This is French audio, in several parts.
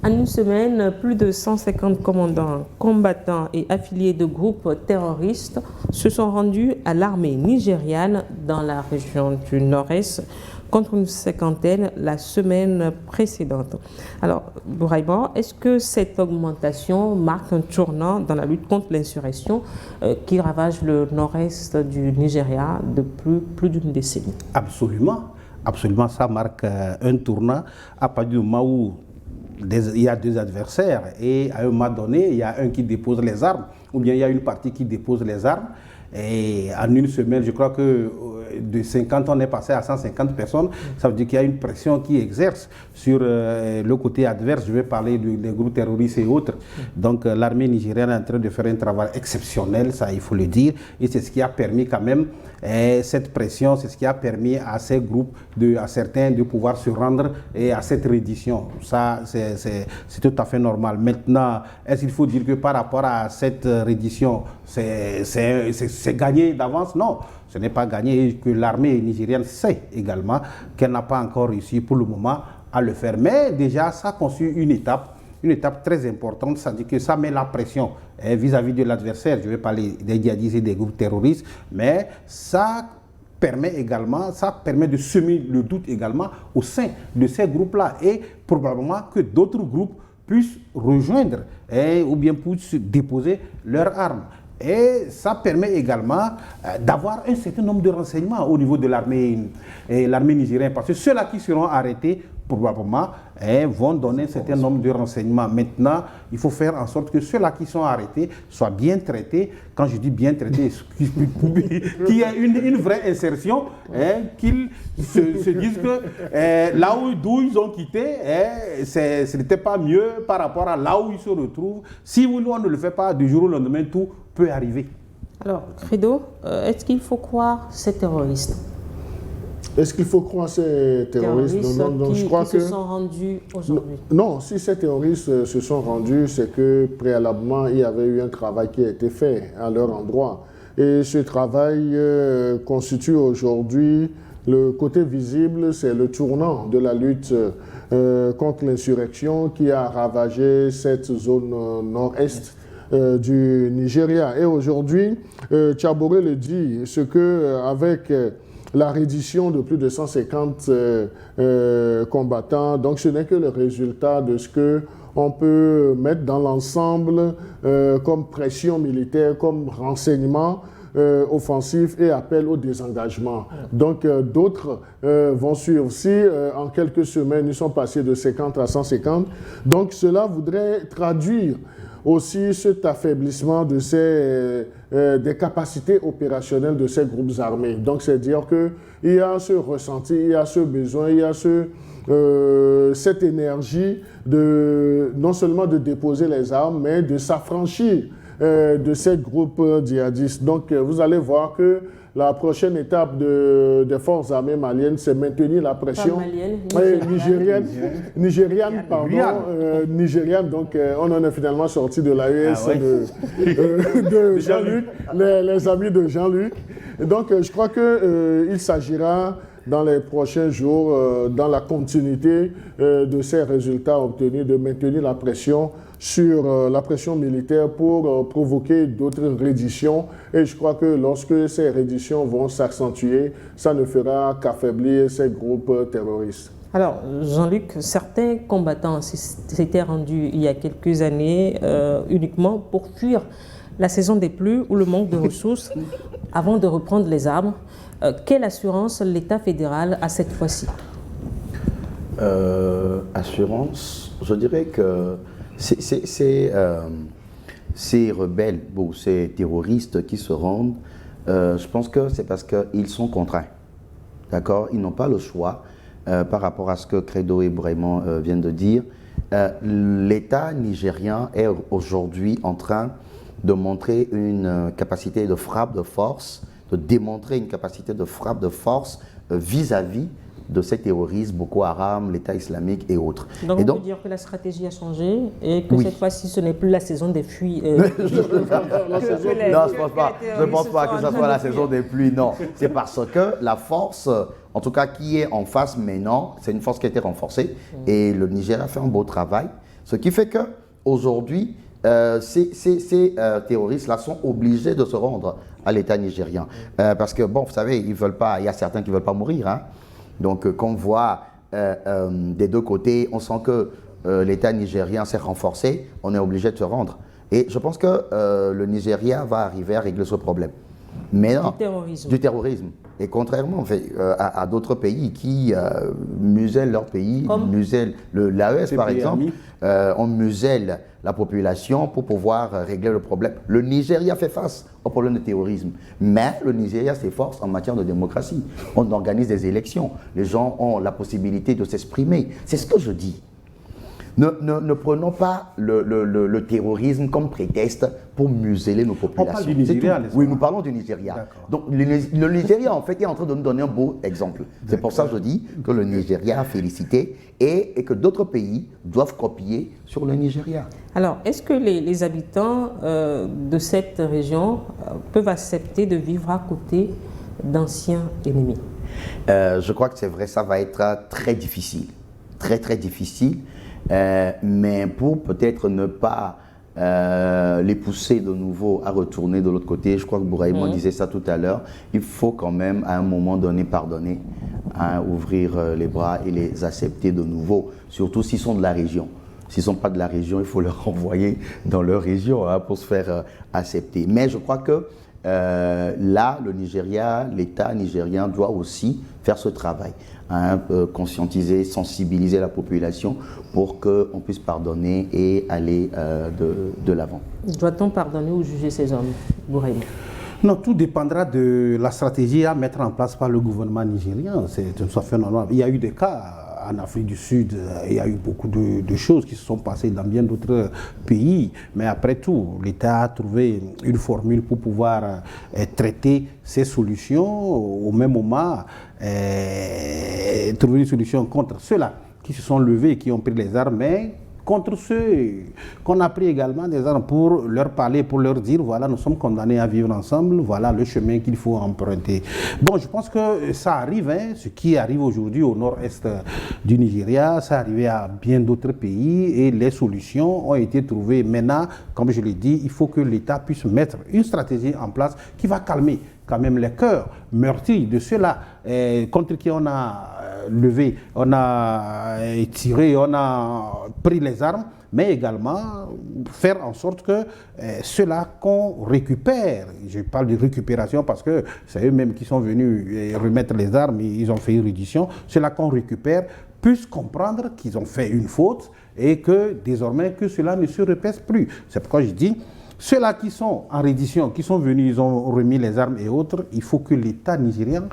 En une semaine, plus de 150 commandants, combattants et affiliés de groupes terroristes se sont rendus à l'armée nigériane dans la région du Nord-Est contre une cinquantaine la semaine précédente. Alors, Bouraïba, est-ce que cette augmentation marque un tournant dans la lutte contre l'insurrection qui ravage le Nord-Est du Nigeria depuis plus d'une décennie? Absolument. Absolument, ça marque un tournant à partir du moment où il y a deux adversaires et à un moment donné, il y a un qui dépose les armes ou bien il y a une partie qui dépose les armes. Et en une semaine, je crois que de 50, on est passé à 150 personnes. Ça veut dire qu'il y a une pression qui exerce sur le côté adverse. Je vais parler des groupes terroristes et autres. Donc l'armée nigérienne est en train de faire un travail exceptionnel, ça il faut le dire. Et c'est ce qui a permis quand même cette pression, c'est ce qui a permis à ces groupes, à certains, de pouvoir se rendre à cette reddition. Ça, c'est tout à fait normal. Maintenant, est-ce qu'il faut dire que par rapport à cette reddition, c'est gagné d'avance? Non, ce n'est pas gagné et que l'armée nigérienne sait également qu'elle n'a pas encore réussi pour le moment à le faire. Mais déjà, ça constitue une étape très importante, c'est-à-dire que ça met la pression vis-à-vis de l'adversaire. Je vais parler des djihadistes et des groupes terroristes, mais ça permet de semer le doute également au sein de ces groupes-là et probablement que d'autres groupes puissent rejoindre ou bien puissent déposer leurs armes. Et ça permet également d'avoir un certain nombre de renseignements au niveau de l'armée nigérienne, parce que ceux-là qui seront arrêtés, probablement, vont donner un certain nombre de renseignements. Maintenant, il faut faire en sorte que ceux-là qui sont arrêtés soient bien traités. Quand je dis bien traités, qu'il y ait une vraie insertion, qu'ils se disent que là d'où ils ont quitté, ce n'était pas mieux par rapport à là où ils se retrouvent. Si nous, on ne le fait pas du jour au lendemain, tout peut arriver. Alors, Credo, est-ce qu'il faut croire ces terroristes? Est-ce qu'il faut croire ces terroristes? Non, je crois qui se sont rendus aujourd'hui. Non, si ces terroristes se sont rendus, c'est que préalablement, il y avait eu un travail qui a été fait à leur endroit. Et ce travail constitue aujourd'hui le côté visible, c'est le tournant de la lutte contre l'insurrection qui a ravagé cette zone nord-est du Nigeria. Et aujourd'hui, Tchaboré le dit, ce que avec la reddition de plus de 150 combattants, donc ce n'est que le résultat de ce que on peut mettre dans l'ensemble comme pression militaire, comme renseignement offensif et appel au désengagement. Donc d'autres vont suivre. Si en quelques semaines, ils sont passés de 50 à 150, donc cela voudrait traduire aussi cet affaiblissement de des capacités opérationnelles de ces groupes armés. Donc, c'est dire qu'il y a ce ressenti, il y a ce besoin, il y a cette énergie non seulement de déposer les armes, mais de s'affranchir de ces groupes djihadistes. Donc, vous allez voir que la prochaine étape des forces armées maliennes, c'est maintenir la pression nigériane. Donc, on en est finalement sorti de l'AES de Jean-Luc, les amis de Jean-Luc. Donc, je crois qu'il s'agira dans les prochains jours, dans la continuité de ces résultats obtenus, de maintenir la pression sur la pression militaire pour provoquer d'autres redditions. Et je crois que lorsque ces redditions vont s'accentuer, ça ne fera qu'affaiblir ces groupes terroristes. Alors, Jean-Luc, certains combattants s'étaient rendus il y a quelques années uniquement pour fuir la saison des pluies ou le manque de ressources avant de reprendre les armes. Quelle assurance l'État fédéral a cette fois-ci? Assurance, je dirais que ces rebelles, ces terroristes qui se rendent, je pense que c'est parce qu'ils sont contraints. D'accord? Ils n'ont pas le choix par rapport à ce que Credo et Bouraïman viennent de dire. L'État nigérien est aujourd'hui en train de montrer une capacité de frappe de force, de démontrer une capacité de frappe de force vis-à-vis de ces terroristes, Boko Haram, l'État islamique et autres. Donc, on peut dire que la stratégie a changé et que cette fois-ci, ce n'est plus la saison des pluies. Non, je ne pense pas que ce soit la saison des pluies, non. C'est parce que la force, en tout cas, qui est en face maintenant, c'est une force qui a été renforcée et le Niger a fait un beau travail. Ce qui fait qu'aujourd'hui, ces terroristes-là sont obligés de se rendre à l'État nigérian. Parce que, bon, vous savez, ils veulent pas, il y a certains qui ne veulent pas mourir. Hein. Donc, quand on voit des deux côtés, on sent que l'État nigérien s'est renforcé, on est obligé de se rendre. Et je pense que le Nigeria va arriver à régler ce problème. Mais non, du terrorisme. Et contrairement en fait, à d'autres pays qui musellent leur pays, musellent l'AES par exemple, on muselle la population pour pouvoir régler le problème. Le Nigeria fait face au problème de terrorisme, mais le Nigeria s'efforce en matière de démocratie. On organise des élections, les gens ont la possibilité de s'exprimer. C'est ce que je dis. Ne prenons pas le terrorisme comme prétexte pour museler nos populations. On parle du Nigeria, oui, nous parlons du Nigeria. Donc le Nigeria, en fait, est en train de nous donner un beau exemple. C'est pour ça que je dis que le Nigeria a félicité et que d'autres pays doivent copier sur le Nigeria. Alors, est-ce que les habitants de cette région peuvent accepter de vivre à côté d'anciens ennemis? Je crois que c'est vrai, ça va être très difficile. Très, très difficile. Mais pour peut-être ne pas les pousser de nouveau à retourner de l'autre côté, je crois que Bouraïma disait ça tout à l'heure, il faut quand même à un moment donné pardonner, hein, ouvrir les bras et les accepter de nouveau, surtout s'ils sont de la région. S'ils ne sont pas de la région, il faut les renvoyer dans leur région hein, pour se faire accepter. Mais je crois que là, le Nigeria, l'État nigérien doit aussi faire ce travail, hein, conscientiser, sensibiliser la population pour qu'on puisse pardonner et aller de l'avant. Doit-on pardonner ou juger ces hommes, Bouraïma? Non, tout dépendra de la stratégie à mettre en place par le gouvernement nigérien. C'est tout à fait normal. Il y a eu des cas en Afrique du Sud, il y a eu beaucoup de choses qui se sont passées dans bien d'autres pays. Mais après tout, l'État a trouvé une formule pour pouvoir traiter ces solutions. Au même moment, trouver une solution contre ceux-là qui se sont levés, qui ont pris les armes, mais contre ceux qu'on a pris également des armes pour leur parler, pour leur dire, voilà, nous sommes condamnés à vivre ensemble, voilà le chemin qu'il faut emprunter. Bon, je pense que ça arrive, hein, ce qui arrive aujourd'hui au nord-est du Nigeria, ça arrivait à bien d'autres pays et les solutions ont été trouvées. Maintenant, comme je l'ai dit, il faut que l'État puisse mettre une stratégie en place qui va calmer quand même les cœurs meurtris de ceux-là contre qui on a levé, on a tiré, on a pris les armes, mais également faire en sorte que ceux-là qu'on récupère, je parle de récupération parce que c'est eux-mêmes qui sont venus remettre les armes, ils ont fait une reddition, ceux-là qu'on récupère puissent comprendre qu'ils ont fait une faute et que désormais que cela ne se répète plus. C'est pourquoi je dis, ceux-là qui sont en reddition, qui sont venus, ils ont remis les armes et autres, il faut que l'État nigérian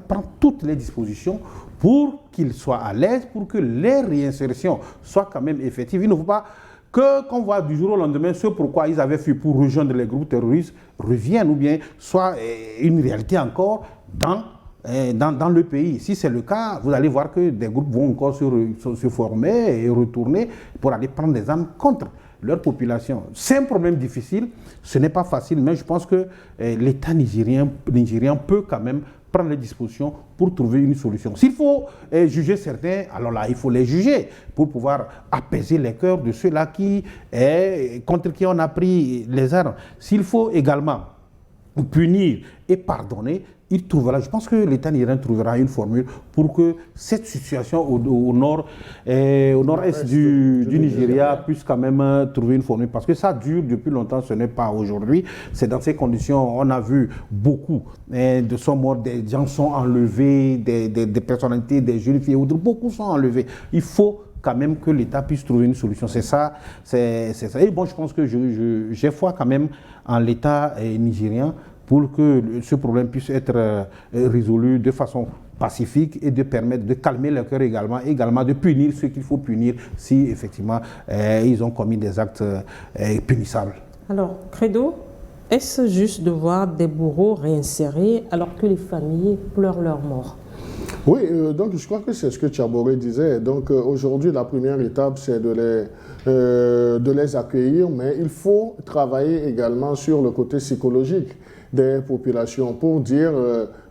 prenne toutes les dispositions pour qu'ils soient à l'aise, pour que les réinsertions soient quand même effectives. Il ne faut pas qu'on voit du jour au lendemain ce pourquoi ils avaient fait pour rejoindre les groupes terroristes reviennent ou bien soit une réalité encore dans le pays. Si c'est le cas, vous allez voir que des groupes vont encore se former et retourner pour aller prendre des armes contre leur population. C'est un problème difficile, ce n'est pas facile, mais je pense que l'État nigérien peut quand même prendre les dispositions pour trouver une solution. S'il faut juger certains, alors là, il faut les juger pour pouvoir apaiser les cœurs de ceux-là contre qui on a pris les armes. S'il faut également punir et pardonner, il trouvera, je pense que l'État nigérien trouvera une formule pour que cette situation au nord-est du Nigeria puisse quand même trouver une formule. Parce que ça dure depuis longtemps, ce n'est pas aujourd'hui. C'est dans ces conditions, on a vu beaucoup de sont morts, des gens sont enlevés, des personnalités, des jeunes filles, beaucoup sont enlevés. Il faut quand même que l'État puisse trouver une solution. C'est ça, c'est ça. Et bon, je pense que j'ai foi quand même en l'État nigérien pour que ce problème puisse être résolu de façon pacifique et de permettre de calmer le cœur également de punir ceux qu'il faut punir si effectivement ils ont commis des actes punissables. Alors, Credo, est-ce juste de voir des bourreaux réinsérés alors que les familles pleurent leur mort? Oui, donc je crois que c'est ce que Tchaboré disait. Donc aujourd'hui, la première étape, c'est de les accueillir, mais il faut travailler également sur le côté psychologique des populations pour dire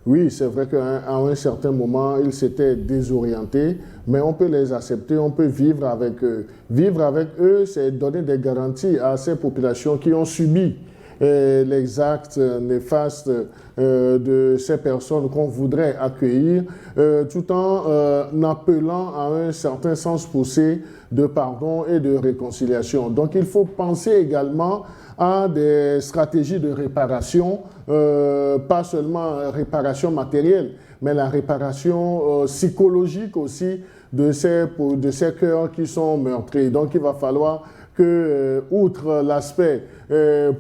oui, c'est vrai qu'à un certain moment, ils s'étaient désorientés, mais on peut les accepter, on peut vivre avec eux. Vivre avec eux, c'est donner des garanties à ces populations qui ont subi les actes néfastes de ces personnes qu'on voudrait accueillir, tout en appelant à un certain sens poussé de pardon et de réconciliation. Donc il faut penser également à des stratégies de réparation, pas seulement réparation matérielle, mais la réparation psychologique aussi de ces cœurs qui sont meurtris. Donc il va falloir que, outre l'aspect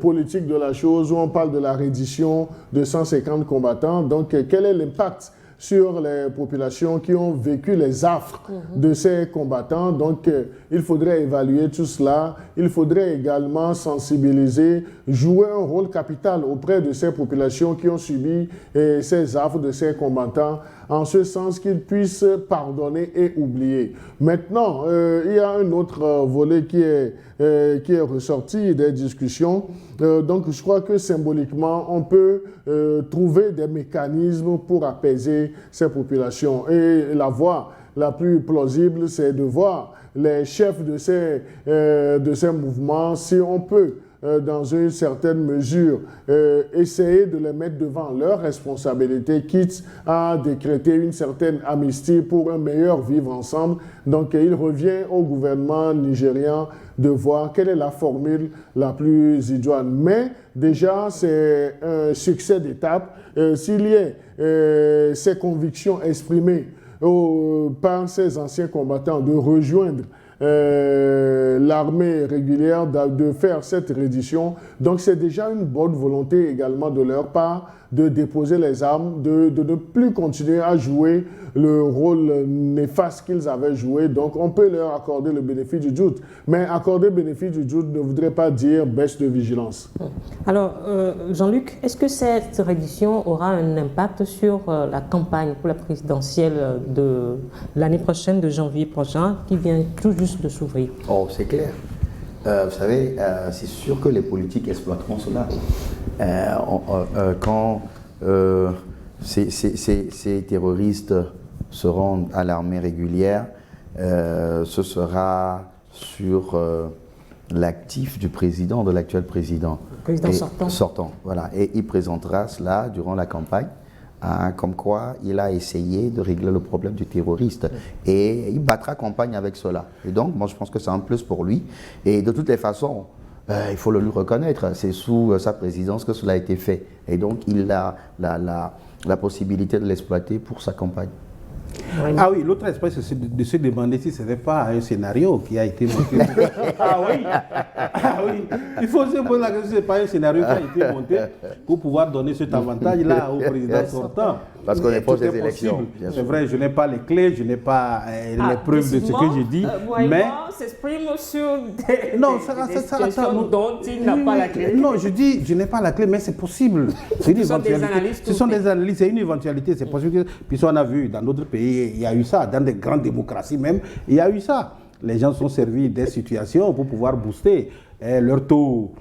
politique de la chose, où on parle de la reddition de 150 combattants, donc quel est l'impact sur les populations qui ont vécu les affres de ces combattants. Donc, il faudrait évaluer tout cela. Il faudrait également sensibiliser, jouer un rôle capital auprès de ces populations qui ont subi ces affres de ces combattants, en ce sens qu'ils puissent pardonner et oublier. Maintenant, il y a un autre volet qui est ressorti des discussions. Donc, je crois que symboliquement, on peut trouver des mécanismes pour apaiser ces populations. Et la voie la plus plausible, c'est de voir les chefs de ces mouvements, si on peut, dans une certaine mesure, essayer de les mettre devant leurs responsabilités, quitte à décréter une certaine amnistie pour un meilleur vivre ensemble. Donc, il revient au gouvernement nigérian de voir quelle est la formule la plus idoine. Mais déjà, c'est un succès d'étape. S'il y a ces convictions exprimées par ces anciens combattants de rejoindre l'armée régulière, de faire cette reddition. Donc c'est déjà une bonne volonté également de leur part de déposer les armes, de ne plus continuer à jouer le rôle néfaste qu'ils avaient joué. Donc on peut leur accorder le bénéfice du doute. Mais accorder le bénéfice du doute ne voudrait pas dire baisse de vigilance. Alors Jean-Luc, est-ce que cette reddition aura un impact sur la campagne pour la présidentielle de l'année prochaine, de janvier prochain, qui vient tout juste de s'ouvrir? Oh, c'est clair. Vous savez, c'est sûr que les politiques exploiteront cela. Quand ces terroristes se rendent à l'armée régulière, ce sera sur l'actif du président, de l'actuel président. Le président sortant. Voilà. Et il présentera cela durant la campagne. Comme quoi il a essayé de régler le problème du terroriste et il battra campagne avec cela. Et donc, moi je pense que c'est un plus pour lui. Et de toutes les façons, il faut le lui reconnaître, c'est sous sa présidence que cela a été fait. Et donc, il a la possibilité de l'exploiter pour sa campagne. Ah oui, l'autre aspect, c'est de se demander si ce n'est pas un scénario qui a été monté. Ah oui, il faut se poser la question si ce n'est pas un scénario qui a été monté pour pouvoir donner cet avantage-là au président sortant. Parce qu'on est proche des élections. C'est vrai, je n'ai pas les clés, je n'ai pas les preuves de ce que je dis. Mais s'exprime sur des situations dont il n'a pas la clé. Non, je dis, je n'ai pas la clé, mais c'est possible. Ce sont des analyses, c'est une éventualité, c'est possible. Puis on a vu dans d'autres pays, il y a eu ça, dans des grandes démocraties même, il y a eu ça. Les gens sont servis des situations pour pouvoir booster leur taux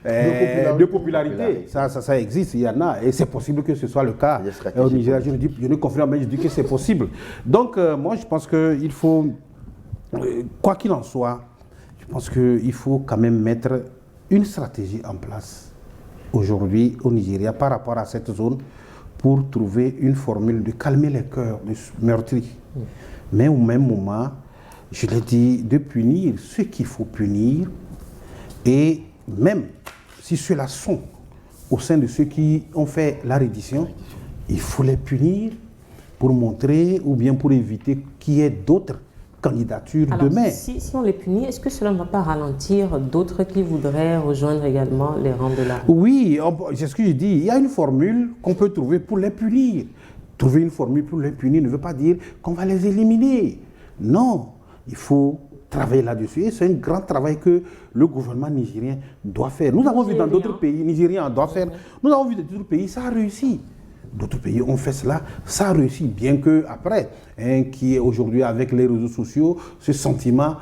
de popularité. Ça existe, il y en a. Et c'est possible que ce soit le cas au Nigeria. Je ne confirme pas, mais je dis que c'est possible. Donc, moi, je pense qu'il faut, quoi qu'il en soit, je pense qu'il faut quand même mettre une stratégie en place aujourd'hui au Nigeria par rapport à cette zone pour trouver une formule de calmer les cœurs meurtris. Mais au même moment, je l'ai dit, de punir ceux qu'il faut punir, et même si ceux-là sont au sein de ceux qui ont fait la reddition, il faut les punir pour montrer ou bien pour éviter qu'il y ait d'autres candidatures demain. Si on les punit, est-ce que cela ne va pas ralentir d'autres qui voudraient rejoindre également les rangs de l'armée? Oui, c'est ce que je dis. Il y a une formule qu'on peut trouver pour les punir. Trouver une formule pour les punir ne veut pas dire qu'on va les éliminer. Non, il faut travailler là-dessus. Et c'est un grand travail que le gouvernement nigérien doit faire. Nous avons vu dans d'autres pays, nigériens doivent faire. Nous avons vu dans d'autres pays, ça a réussi. D'autres pays ont fait cela, ça a réussi, bien que après, qui est aujourd'hui avec les réseaux sociaux, ce sentiment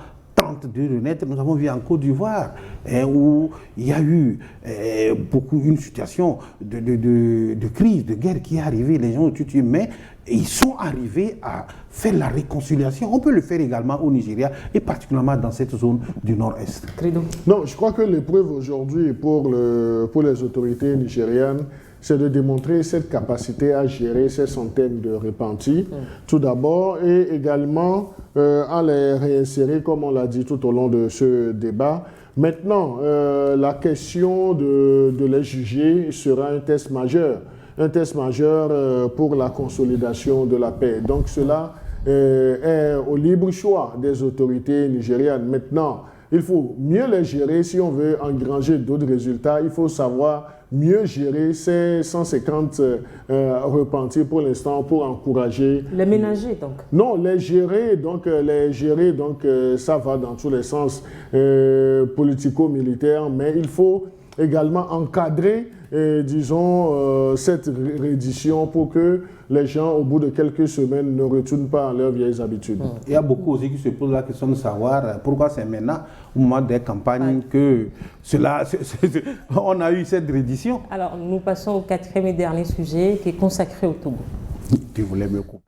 tente de renaître. Nous avons vu en Côte d'Ivoire où il y a eu une situation de crise, de guerre qui est arrivée, les gens ont tué, mais ils sont arrivés à faire la réconciliation. On peut le faire également au Nigeria et particulièrement dans cette zone du nord-est. Non, je crois que l'épreuve aujourd'hui pour les autorités nigérianes, c'est de démontrer cette capacité à gérer ces centaines de repentis, tout d'abord, et également à les réinsérer, comme on l'a dit tout au long de ce débat. Maintenant, la question de les juger sera un test majeur pour la consolidation de la paix. Donc cela est au libre choix des autorités nigérianes. Maintenant, il faut mieux les gérer si on veut engranger d'autres résultats. Il faut savoir mieux gérer ces 150 repentis pour l'instant pour encourager... Les ménager donc? Non, les gérer, donc ça va dans tous les sens politico-militaires, mais il faut également encadrer, disons, cette reddition pour que les gens, au bout de quelques semaines, ne retournent pas à leurs vieilles habitudes. Il y a beaucoup aussi qui se posent la question de savoir pourquoi c'est maintenant, au moment des campagnes, que on a eu cette reddition. Alors, nous passons au 4e et dernier sujet qui est consacré au Togo. Tu voulais me couper.